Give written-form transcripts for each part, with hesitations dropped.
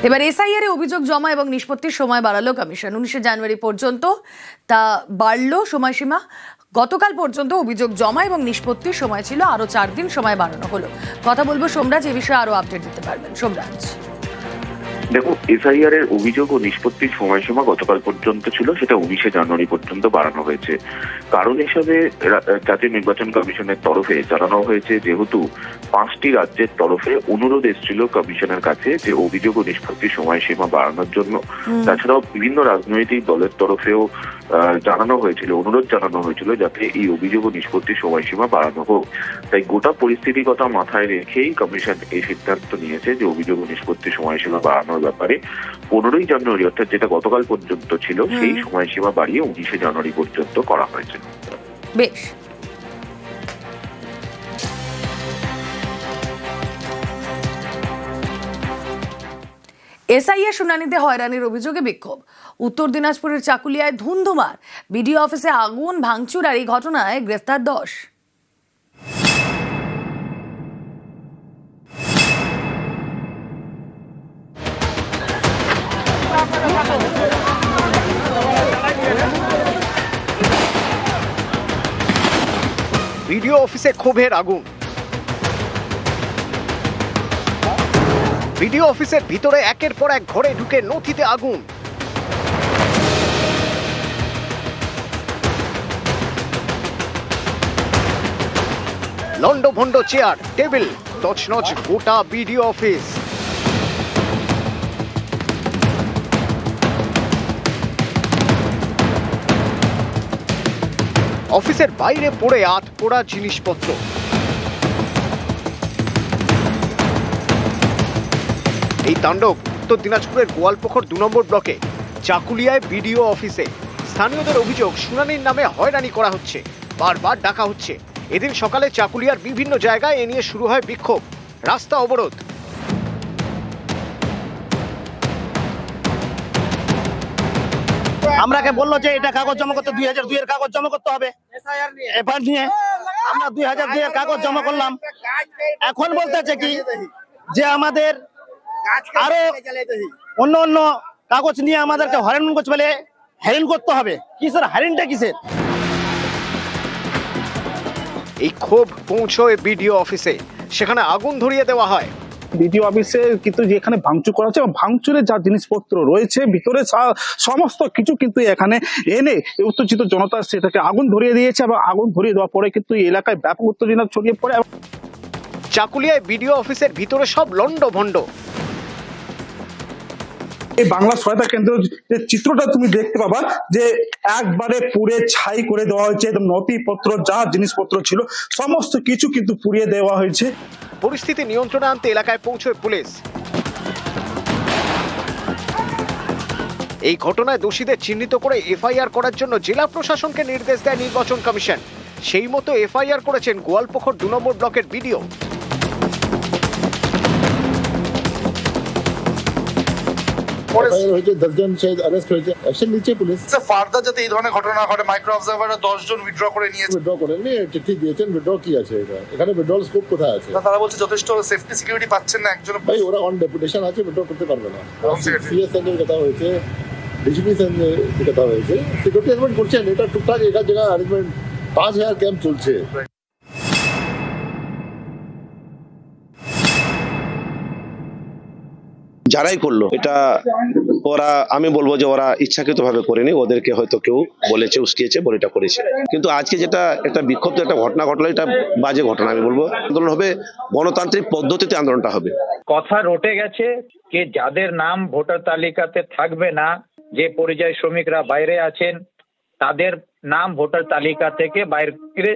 এবার এসআইআর এ অভিযোগ জমা এবং নিষ্পত্তির সময় বাড়ালো কমিশন। 19 জানুয়ারি পর্যন্ত তা বাড়লো সময়সীমা। গতকাল পর্যন্ত অভিযোগ জমা এবং নিষ্পত্তির সময় ছিল, আরো 4 দিন সময় বাড়ানো হলো। কথা বলবো সোমরাজ, এই বিষয়ে আরো আপডেট দিতে পারবেন। সোমরাজ, দেখো, এসআইআর এর অভিযোগ ও নিষ্পত্তির সময়সীমা গতকাল পর্যন্ত ছিল, সেটা 19 জানুয়ারি পর্যন্ত বাড়ানো হয়েছে। কারণ হিসাবে জাতীয় নির্বাচন কমিশনের তরফে জানানো হয়েছে, যেহেতু 5টি রাজ্যের তরফে অনুরোধ এসেছিল কমিশনের কাছে যে অভিযোগ ও নিষ্পত্তির সময়সীমা বাড়ানোর জন্য। তাছাড়াও বিভিন্ন রাজনৈতিক দলের তরফেও অনুরোধ জানানো হয়েছিল যাতে এই অভিযোগ ও নিষ্পত্তির সময়সীমা বাড়ানো হোক। তাই গোটা পরিস্থিতির কথা মাথায় রেখেই কমিশন এই সিদ্ধান্ত নিয়েছে যে অভিযোগ ও নিষ্পত্তির সময়সীমা বাড়ানোর ব্যাপারে 15 জানুয়ারি, অর্থাৎ যেটা গতকাল পর্যন্ত ছিল, সেই সময়সীমা বাড়িয়ে 19 জানুয়ারি পর্যন্ত করা হয়েছে। বেশ। এসআইআর শুনানিতে হয়রানির অভিযোগে বিক্ষোভ। উত্তর দিনাজপুরের চাকুলিয়ায় ধুন্ধুমার, বিডিও অফিসে আগুন ভাঙচুর, আর এই ঘটনায় গ্রেফতার 10। বিডিও অফিসে ক্ষোভের আগুন। বিডিও অফিসের ভিতরে একের পর এক ঘরে ঢুকে নথিতে আগুন। লন্ডভন্ড চেয়ার, টেবিল, তছনছ গোটা বিডিও অফিস। অফিসের বাইরে পড়ে আধপোড়া জিনিসপত্র। এই তাণ্ডব উত্তর দিনাজপুরের গোয়ালপুকুর 2 নম্বর ব্লকে চাকুলিয়ায় বিডিও অফিসে। স্থানীয়দের অভিযোগ, শুনানির নামে হয়রানি করা হচ্ছে, বারবার ডাকা হচ্ছে। এদিন সকালে চাকুলিয়ার বিভিন্ন জায়গায় এ নিয়ে শুরু হয় বিক্ষোভ, রাস্তা অবরোধ। আমরাকে বললো যে এটা কাগজ জমা করতে 2002 এর কাগজ জমা করতে হবে। এবার নিয়ে আমরা 2002 এর কাগজ জমা করলাম। এখন বলতেছে কি যে আমাদের আরো অন্য অন্য কাগজ নিয়ে আমাদেরকে হয়রান করতে বলে, হ্যারেন করতে হবে। কিসের হ্যারেনটা কিসের? এই ক্ষোভ পৌঁছয় বিডিও অফিসে, সেখানে আগুন ধরিয়ে দেওয়া হয়। বিডিও অফিসে কিন্তু যেখানে ভাঙচুর করা হচ্ছে, ভাঙচুরে যা জিনিসপত্র রয়েছে ভিতরে সমস্ত কিছু কিন্তু এখানে এনে উত্তেজিত জনতা সেটাকে আগুন ধরিয়ে দিয়েছে, এবং আগুন ধরিয়ে দেওয়ার পরে কিন্তু এই এলাকায় ব্যাপক উত্তেজনা ছড়িয়ে পড়ে। চাকুলিয়ায় বিডিও অফিসের ভিতরে সব লন্ডভন্ড। এই বাংলা সহায়তা কেন্দ্র যে চিত্রটা তুমি দেখতে পাবা, যে একবারে পুড়ে ছাই করে দেওয়া হয়েছে। একদম নথিপত্র যা জিনিসপত্র ছিল সমস্ত কিছু কিন্তু পুড়িয়ে দেওয়া হয়েছে। পরিস্থিতি নিয়ন্ত্রণে আনতে এলাকায় পৌঁছয় পুলিশ। এই ঘটনায় দোষীদের চিহ্নিত করে এফআইআর করার জন্য জেলা প্রশাসনকে নির্দেশ দেয় নির্বাচন কমিশন। সেই মতো এফআইআর করেছেন গোয়ালপুকুর 2 নম্বর ব্লকের বিডিও। হয়েছে 10 জন অ্যারেস্ট হয়েছে, অ্যাকশন নিচ্ছে পুলিশ। ফার্দার যাতে এই ধরনের ঘটনা ঘটে, মাইক্রো অবজারভার 10 জন উইথড্র করে নিয়েছে। উইথড্র করেননি, চিঠি দিয়েছেন। উইথড্র কি আছে এখানে? উইথড্রল স্কোপ কোথায় আছে? তারা বলছে যথেষ্ট সেফটি সিকিউরিটি পাচ্ছেন না। একজন ভাই ওরা অন ডেপুটেশন আছে, উইথড্র করতে পারবে না। সিএস সঙ্গে কথা হয়েছে, ডিজিপি সঙ্গে কথা হয়েছে, সিকিউরিটি অ্যারেঞ্জমেন্ট করছেন। এটা টুকটাক এক জায়গায় অ্যারেঞ্জমেন্ট, 5000 ক্যাম্প চলছে। যারাই করলো এটা, ওরা, আমি বলবো যে ওরা ইচ্ছাকৃত ভাবে করেনি, ওদেরকে হয়তো কেউ বলেছে, উস্কিয়েছে বলে এটা করেছে। কিন্তু আজকে যেটা একটা বিক্ষুব্ধ একটা ঘটনা ঘটলো, এটা বাজে ঘটনা। আমি বলবো আন্দোলন হবে গণতান্ত্রিক পদ্ধতিতে, আন্দোলনটা হবে। কথা রটে গেছে যে যাদের নাম ভোটার তালিকাতে থাকবে না, যে পরিযায়ী শ্রমিকরা বাইরে আছেন, তাদের নাম ভোটার তালিকা থেকে বাইরে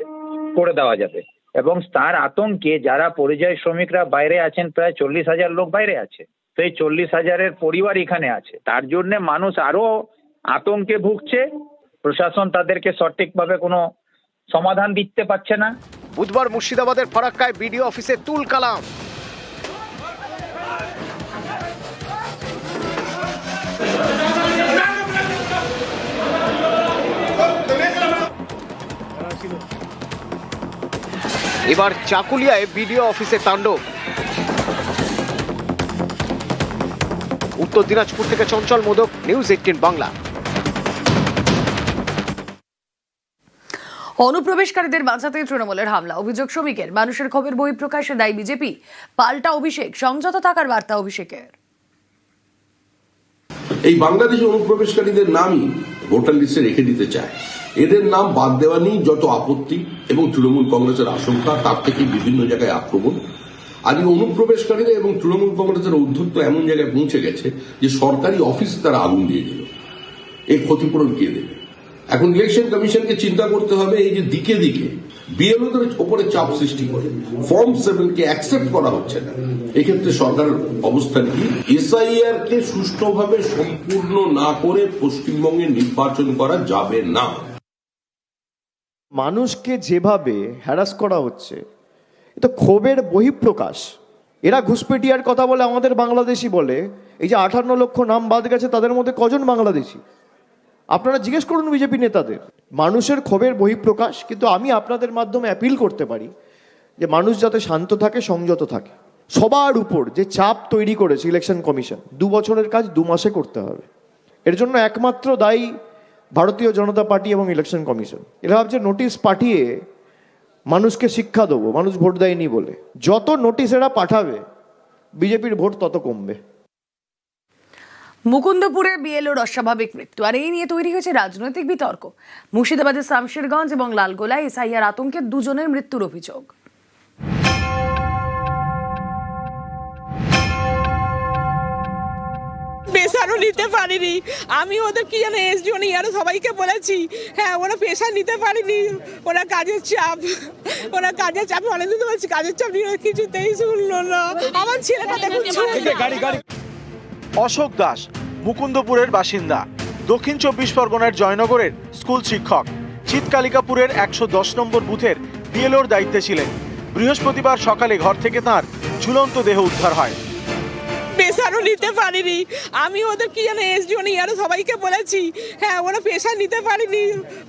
করে দেওয়া যাবে। এবং তার আতঙ্কে যারা পরিযায়ী শ্রমিকরা বাইরে আছেন, প্রায় 40,000 লোক বাইরে আছে। তো এই 40,000-এর পরিবার এখানে আছে, তার জন্য মানুষ আরো আতঙ্কে ভুগছে। প্রশাসন তাদেরকে সঠিকভাবে কোনো সমাধান দিতে পারছে না। বুধবার মুর্শিদাবাদের ফারাক্কায় বিডিও অফিসে তুল কালাম। এবার চাকুলিয়ায় বিডিও অফিসে তাণ্ডব। উত্তর দিনাজপুর থেকে চঞ্চল মোদক, নিউজ 18 বাংলা। অনুপ্রবেশকারীদের বাঁচাতে তৃণমূলের হামলা, অভিযোগ শ্রমিকের। মানুষের ক্ষোভের বহিঃপ্রকাশে দায়ী বিজেপি। পাল্টা অভিষেক, সংযত থাকার বার্তা অভিষেকের। এই বাংলাদেশি অনুপ্রবেশকারীদের নামই ভোটার লিস্টে রেখে দিতে চায়। এদের নাম বাদ দেওয়া নিয়ে যত আপত্তি এবং তৃণমূল কংগ্রেসের আশঙ্কা, তার থেকে বিভিন্ন জায়গায় আক্রমণ। আজ এই অনুপ্রবেশকারীরা এবং তৃণমূল কংগ্রেসের ঔদ্ধত্য এমন জায়গায় পৌঁছে গেছে যে সরকারি অফিসে তারা আগুন দিয়ে দিল। এর ক্ষতিপূরণ কে দেবে? এখন ইলেকশন কমিশনকে চিন্তা করতে হবে, এই যে দিকে দিকে বিএলওদের উপরে চাপ সৃষ্টি করে ফর্ম 7 কে অ্যাকসেপ্ট করা হচ্ছে না, এক্ষেত্রে সরকারের অবস্থান কি? এসআইআর কে সুষ্ঠুভাবে সম্পূর্ণ না করে পশ্চিমবঙ্গে নির্বাচন করা যাবে না। মানুষকে যেভাবে হ্যারাস করা হচ্ছে, এটা ক্ষোভের বহিঃপ্রকাশ। এরা ঘুষপেটিয়ার কথা বলে, আমাদের বাংলাদেশি বলে। এই যে 58 লক্ষ নাম বাদ গেছে, তাদের মধ্যে কজন বাংলাদেশি? আপনারা জিজ্ঞেস করুন বিজেপি নেতাদের। মানুষের ক্ষোভের বহিঃপ্রকাশ। কিন্তু আমি আপনাদের মাধ্যমে অ্যাপিল করতে পারি যে মানুষ যাতে শান্ত থাকে, সংযত থাকে। সবার উপর যে চাপ তৈরি করেছে ইলেকশন কমিশন, 2 বছরের কাজ 2 মাসে করতে হবে। এর জন্য একমাত্র দায়ী ভারতীয় জনতা পার্টি এবং ইলেকশন কমিশন। এরা ভাবছে নোটিশ পাঠিয়ে মানুষকে শিক্ষা দেবো, মানুষ ভোট দেয়নি বলে। যত নোটিশ এরা পাঠাবে, বিজেপির ভোট তত কমবে। মুকুন্দপুরে বিএলওর অস্বাভাবিক মৃত্যু, আর এই নিয়ে তৈরি হয়েছে রাজনৈতিক বিতর্ক। মুর্শিদাবাদের শামশেরগঞ্জ এবং লালগোলায় এসআইআর আতঙ্কে 2 জনের মৃত্যুর অভিযোগ। পেশারও নিতে পারিনি আমি, ওদের কি জানে এসডিও নেই, আরো সবাইকে বলেছি। হ্যাঁ, ওরা পেশা নিতে পারিনি, ওরা কাজের চাপ, অনেকদিন বলছি কাজের চাপ নিয়ে, কিছুতেই শুনলো না। আমার ছেলেটা দেখুন। অশোক দাস মুকুন্দপুরের বাসিন্দা, দক্ষিণ 24 পরগনার জয়নগরের স্কুল শিক্ষক। চিৎকালিকাপুরের 110 নম্বর বুথের বিএলওর দায়িত্বে ছিলেন। বৃহস্পতিবার সকালে ঘর থেকে তাঁর ঝুলন্ত দেহ উদ্ধার হয়। পেশারও নিতে পারিনি আমি, ওদের কি জানে এসডিও নেই, আরো সবাইকে বলেছি। হ্যাঁ, ওরা পেশা নিতে পারিনি,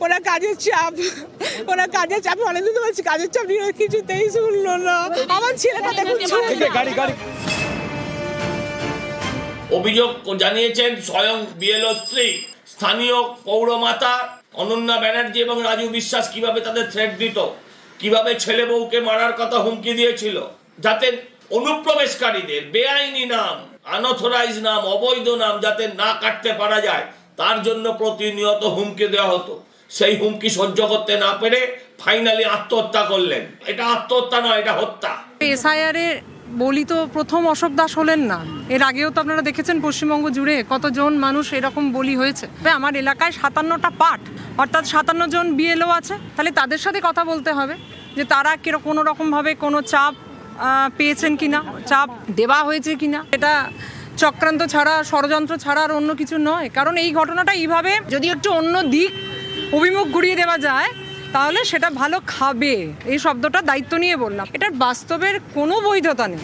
ওরা কাজের চাপ, অনেকদিন বলছি কাজের চাপ নিয়ে, কিছুতেই শুনলো না। আমার ছেলেটা দেখুন। অভিযোগ জানিয়েছেন স্বয়ং বিএলও স্ত্রী। স্থানীয় পৌরমাতা অনন্যা ব্যানার্জি এবং রাজু বিশ্বাস কিভাবে তাদের থ্রেট দিত, কিভাবে ছেলে বউকে মারার কথা হুমকি দিয়েছিল, যাতে অনুপ্রবেশকারীদের বেআইনি নাম, আনঅথরাইজ নাম, অবৈধ নাম যাতে না কাটতে পারা যায়, তার জন্য প্রতিনিয়ত হুমকি দেওয়া হতো। সেই হুমকি সহ্য করতে না পেরে ফাইনালি আত্মহত্যা করলেন। এটা আত্মহত্যা নয়, এটা হত্যা। এসআইআর এ বলি তো প্রথম অশোক দাস হলেন না, এর আগেও তো আপনারা দেখেছেন পশ্চিমবঙ্গ জুড়ে কতজন মানুষ এরকম বলি হয়েছে। আমার এলাকায় 57টা পার্ট, অর্থাৎ 57 জন বিএলও আছে। তাহলে তাদের সাথে কথা বলতে হবে যে তারা কোনো রকমভাবে কোনো চাপ পেয়েছেন কিনা, চাপ দেওয়া হয়েছে কিনা। এটা চক্রান্ত ছাড়া, ষড়যন্ত্র ছাড়া আর অন্য কিছু নয়। কারণ এই ঘটনাটা এইভাবে যদি একটু অন্য দিক অভিমুখ ঘুরিয়ে দেওয়া যায়, তাহলে সেটা ভালো খাবে। এই শব্দটা দায়িত্ব নিয়ে বললাম, এটার বাস্তবের কোনো বৈধতা নেই।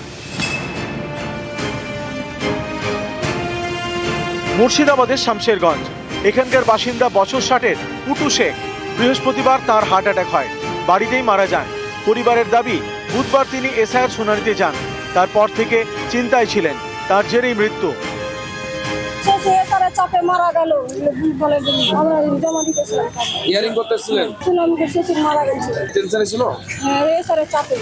মুর্শিদাবাদের শামশেরগঞ্জ, এখানকার বাসিন্দা বছর 60-এর পুটু শেখ। বৃহস্পতিবার তার হার্ট অ্যাটাক হয়, বাড়িতেই মারা যান। পরিবারের দাবি, বুধবার তিনি এসআইআর শুনানিতে যান, তারপর থেকে চিন্তায় ছিলেন। তার জেরেই মৃত্যু। চাপে মারা গেল, আমরা জমা দিতেছিলাম, হিয়ারিং করতেছিলেন, শুনলাম যে শ্বশুর মারা গেছে। টেনশনে ছিল? হ্যাঁ, এসআইআর চাপে।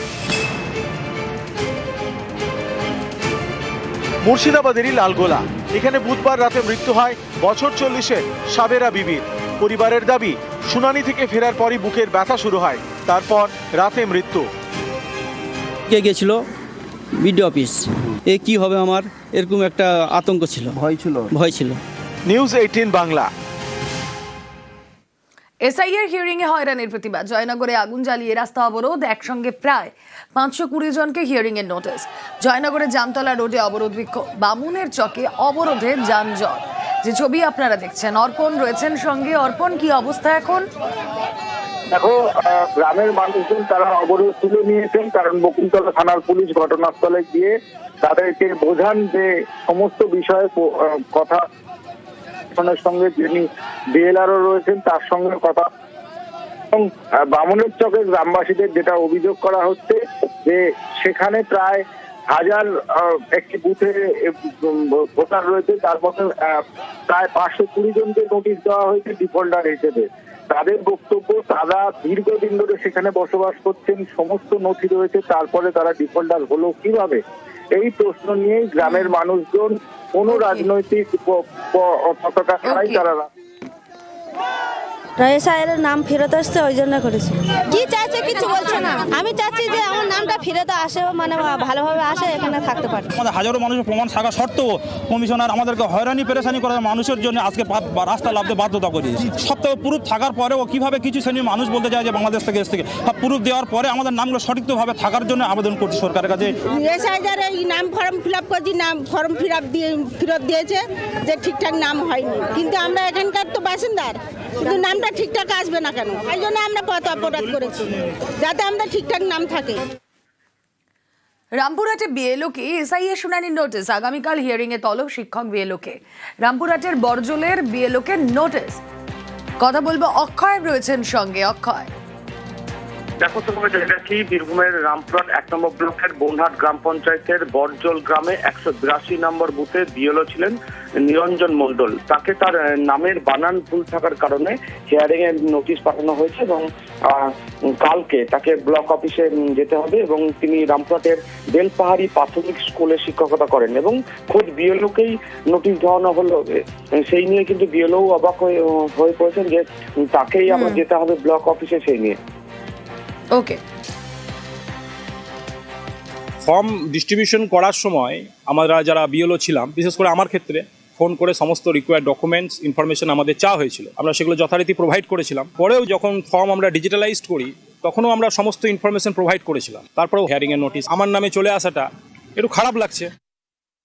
মুর্শিদাবাদেরই লালগোলা, এখানে বুধবার রাতে মৃত্যু হয় বছর 40-এর সাবেরা বিবির। পরিবারের দাবি, শুনানি থেকে ফেরার পরই বুকের ব্যথা শুরু হয়, তারপর রাতে মৃত্যু। কে গেছিল বিডিও অফিস, এ কি হবে আমার, এরকম একটা আতঙ্ক ছিল, ভয় ছিল। নিউজ 18 বাংলা। এসআইআর হিয়ারিং এ হয়রানির প্রতিবাদ, জয়নগরে আগুন জ্বালিয়ে রাস্তা অবরোধ, একসঙ্গে প্রায় 520 জনকে হিয়ারিং এর নোটিশ। জয়নগরের জামতলা রোডে অবরোধ বিক্ষোভ, বামুনের চকে অবরোধে যানজট। যে ছবি আপনারা দেখছেন, অর্পণ রয়েছেন সঙ্গে। অর্পণ, কি অবস্থা এখন? দেখো, গ্রামের মানুষজন তারা অবরোধ তুলে নিয়েছেন, কারণ বকুলতলা থানার পুলিশ ঘটনাস্থলে গিয়ে তাদেরকে বোঝান যে সমস্ত বিষয়ে কথা সঙ্গে যিনি বিএলআরও রয়েছেন তার সঙ্গে কথা। এবং বামুনের চকে গ্রামবাসীদের যেটা অভিযোগ করা হচ্ছে যে সেখানে প্রায় হাজার একটি বুথে ভোটার রয়েছে, তার মধ্যে প্রায় 520 জনকে নোটিশ দেওয়া হয়েছে ডিফল্টার হিসেবে। তাদের বক্তব্য, তারা দীর্ঘদিন ধরে সেখানে বসবাস করছেন, সমস্ত নথি রয়েছে, তারপরে তারা ডিফল্টার হলো কিভাবে? এই প্রশ্ন নিয়ে গ্রামের মানুষজন কোনো রাজনৈতিক পতাকা ছাড়াই তারা এসআইআর নাম ফেরত আসছে, ওই জন্য করেছি। কি চাইছে কিছু বলছে না। আমি চাচ্ছি যে আমার নামটা ফেরত আসে, মানে ভালোভাবে আসে, এখানে থাকতে পারে। আমাদের হাজারো মানুষের প্রমাণ থাকা সত্ত্বেও কমিশনার আমাদেরকে হয়রানি পেরেশানি করে মানুষের জন্য আজকে রাস্তা লাভতে বাধ্যতা করিয়েছে। সত্ত্বেও প্রুফ থাকার পরেও কিভাবে কিছু শ্রেণীর মানুষ বলতে চায় যে বাংলাদেশ থেকে এসে থেকে প্রুফ দেওয়ার পরে আমাদের নামগুলো সঠিকভাবে থাকার জন্য আবেদন করছি সরকারের কাছে। এসআইআর এই নাম ফর্ম ফিল আপ করছি, নাম ফর্ম ফেরত দিয়েছে যে ঠিকঠাক নাম হয়নি, কিন্তু আমরা এখানকার তো বাসিন্দার, কিন্তু নামটা ঠিকঠাক আসবে না কেন? এই জন্য আমরা পথ অপরাধ করেছি, যাতে আমরা ঠিকঠাক নাম থাকে। রামপুরহাটে বিএলওকে এসআইআর শুনানির নোটিশ, আগামীকাল হিয়ারিং এ তলব শিক্ষক বিএলওকে। রামপুরহাটের বরজলের বিএলওকে নোটিশ। কথা বলবো, অক্ষয় রয়েছেন সঙ্গে। অক্ষয়, দেখো তোমাকে জায়গা কি, বীরভূমের রামপুরহাট 1 নম্বর ব্লকের বনহাট গ্রাম পঞ্চায়েতের বরজল গ্রামে 182 নম্বর বুথে বিএলও ছিলেন নিরঞ্জন মণ্ডল। তাকে তার নামের বানান ভুল থাকার কারণে হিয়ারিং এর নোটিশ পাঠানো হয়েছে এবং কালকে তাকে ব্লক অফিসে যেতে হবে এবং তিনি রামপুরহাটের বেলপাহাড়ি প্রাথমিক স্কুলে শিক্ষকতা করেন এবং খোদ বিএলওকেই নোটিশ দেওয়ানো হলো। সেই নিয়ে কিন্তু বিএলও অবাক হয়ে পড়েছেন যে তাকেই আবার যেতে হবে ব্লক অফিসে, সেই নিয়ে। ওকে। ফর্ম ডিস্ট্রিবিউশন করার সময় আমরা যারা বিএলও ছিলাম, বিশেষ করে আমার ক্ষেত্রে ফোন করে সমস্ত রিকোয়ার্ড ডকুমেন্টস ইনফরমেশন আমাদের চাওয়া হয়েছিল, আমরা সেগুলো যথারীতি প্রোভাইড করেছিলাম। পরেও যখন ফর্ম আমরা ডিজিটালাইজড করি তখনও আমরা সমস্ত ইনফরমেশন প্রোভাইড করেছিলাম। তারপরেও হিয়ারিং এর নোটিশ আমার নামে চলে আসাটা একটু খারাপ লাগছে।